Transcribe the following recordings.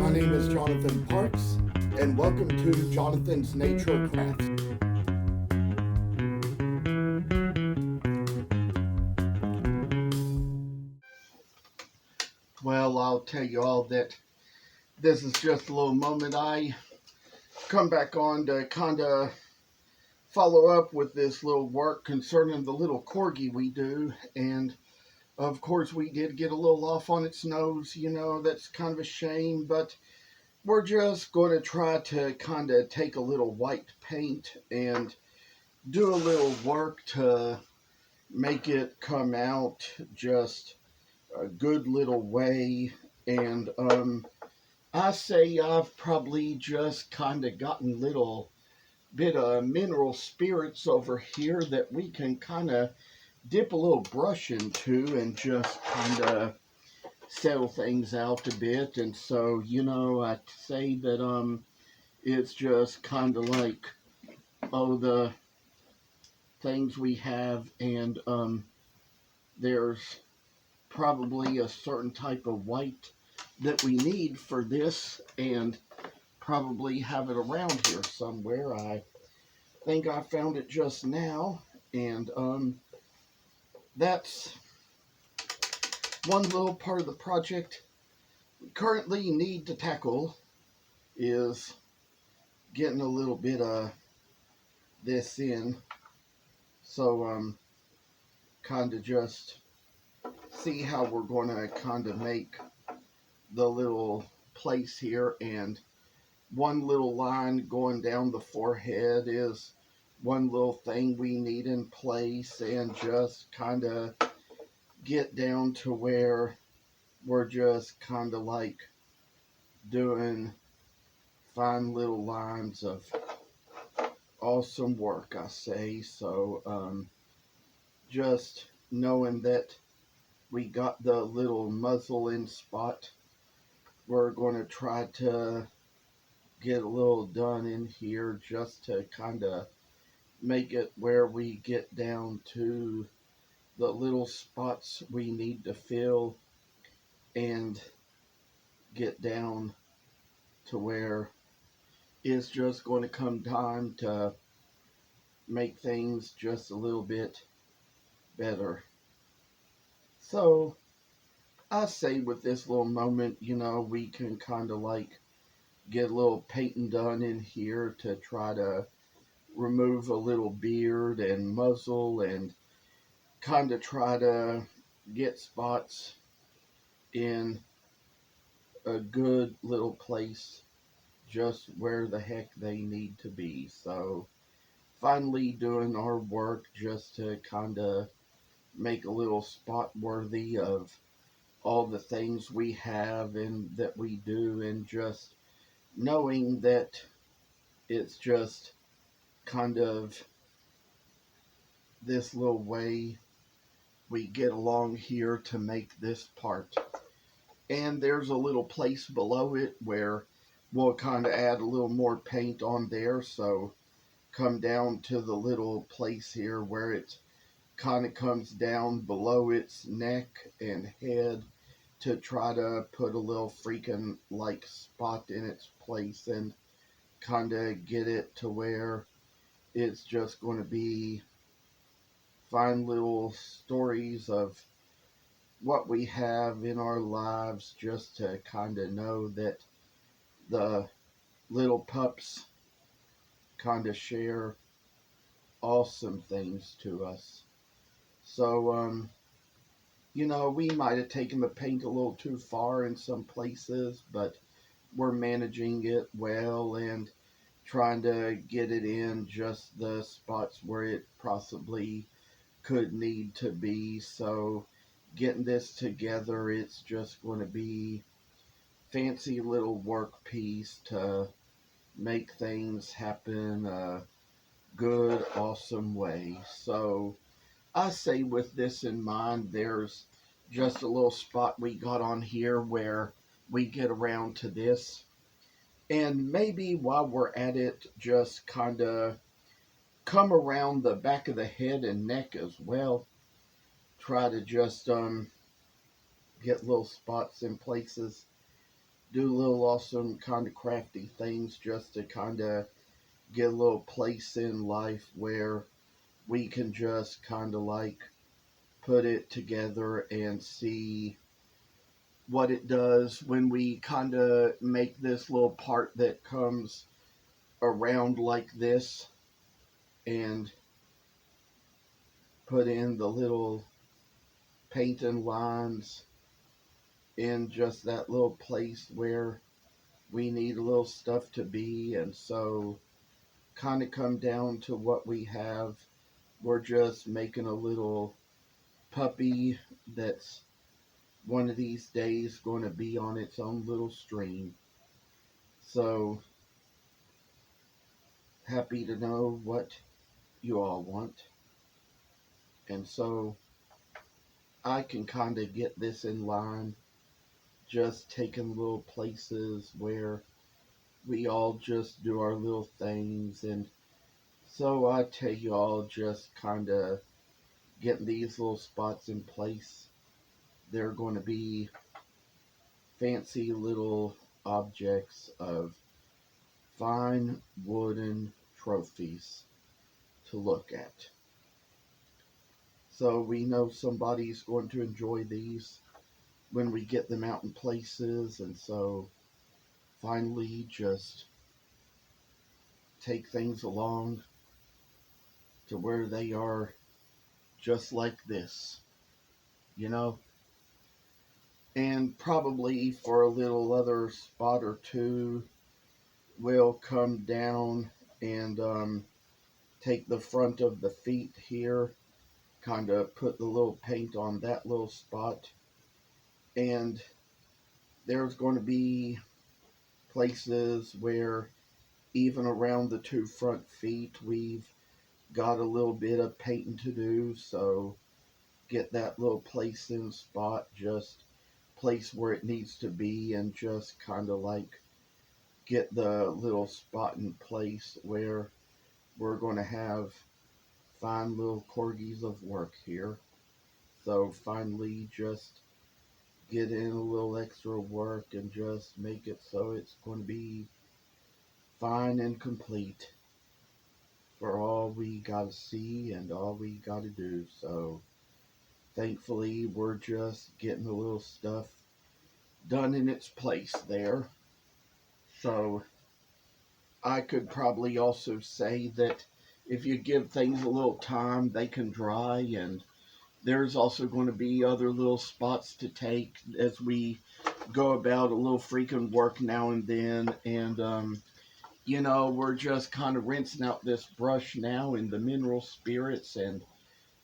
My name is Jonathan Parks, and welcome to Jonathan's Nature Crafts. Well, I'll tell you all that this is just a little moment I come back on to kind of follow up with this little work concerning the little Corgi we do. And of course, we did get a little off on its nose, that's kind of a shame, but we're just going to try to kind of take a little white paint and do a little work to make it come out just a good little way. And I say I've probably just kind of gotten little bit of mineral spirits over here that we can kind of dip a little brush into and just kind of settle things out a bit. And so, I say that it's just kind of like, the things we have, and there's probably a certain type of white that we need for this, and probably have it around here somewhere. I think I found it just now, and that's one little part of the project we currently need to tackle, is getting a little bit of this in. So kind of just see how we're going to kind of make the little place here. And one little line going down the forehead is one little thing we need in place, and just kind of get down to where we're just kind of like doing fine little lines of awesome work, I say. So just knowing that we got the little muzzle in spot, we're going to try to get a little done in here just to kind of make it where we get down to the little spots we need to fill, and get down to where it's just going to come time to make things just a little bit better. So I say with this little moment, we can kind of like get a little painting done in here to try to remove a little beard and muzzle, and kind of try to get spots in a good little place just where the heck they need to be. So finally doing our work just to kind of make a little spot worthy of all the things we have and that we do, and just knowing that it's just kind of this little way we get along here to make this part. And there's a little place below it where we'll kind of add a little more paint on there. So come down to the little place here where it kind of comes down below its neck and head, to try to put a little freaking like spot in its place, and kind of get it to where it's just going to be fine little stories of what we have in our lives, just to kind of know that the little pups kind of share awesome things to us. So, we might have taken the paint a little too far in some places, but we're managing it well and trying to get it in just the spots where it possibly could need to be. So getting this together, it's just going to be fancy little work piece to make things happen a good, awesome way. So I say with this in mind, there's just a little spot we got on here where we get around to this. And maybe while we're at it, just kind of come around the back of the head and neck as well. Try to just get little spots in places do little awesome kind of crafty things just to kind of get a little place in life where we can just kind of like put it together and see what it does when we kind of make this little part that comes around like this and put in the little painting lines in just that little place where we need a little stuff to be. And so kind of come down to what we have. We're just making a little puppy that's one of these days going to be on its own little stream. So happy to know what you all want. And so I can kind of get this in line, just taking little places where we all just do our little things. And so I tell you all, just kind of getting these little spots in place. They're going to be fancy little objects of fine wooden trophies to look at. So we know somebody's going to enjoy these when we get them out in places. And so finally just take things along to where they are just like this, you know. And probably for a little other spot or two, we'll come down and take the front of the feet here, kind of put the little paint on that little spot. And there's going to be places where even around the two front feet, we've got a little bit of painting to do. So get that little place in spot, just place where it needs to be, and just kind of like get the little spot in place where we're going to have fine little corgis of work here. So finally just get in a little extra work and just make it so it's going to be fine and complete for all we got to see and all we got to do. So thankfully we're just getting the little stuff done in its place there. So I could probably also say that if you give things a little time, they can dry. And there's also going to be other little spots to take as we go about a little freaking work now and then. And you know, we're just kind of rinsing out this brush now in the mineral spirits, and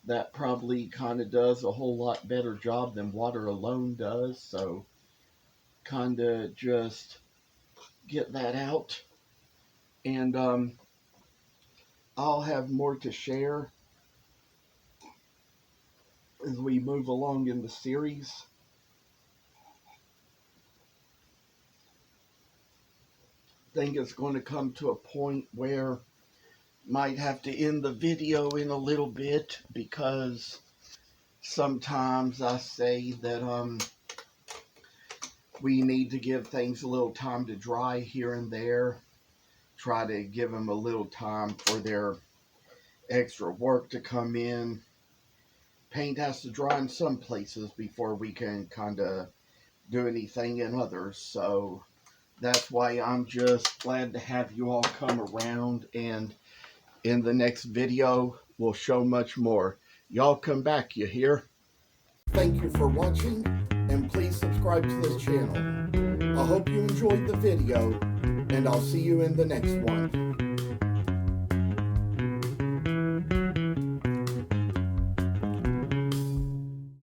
that probably kind of does a whole lot better job than water alone does. So kind of just get that out. And I'll have more to share as we move along in the series. I think it's going to come to a point where might have to end the video in a little bit, because sometimes I say that we need to give things a little time to dry here and there. Try to give them a little time for their extra work to come in. Paint has to dry in some places before we can kind of do anything in others. So that's why I'm just glad to have you all come around, and in the next video we'll show much more. Y'all come back, you hear? Thank you for watching, and please subscribe to this channel. I hope you enjoyed the video, and I'll see you in the next one.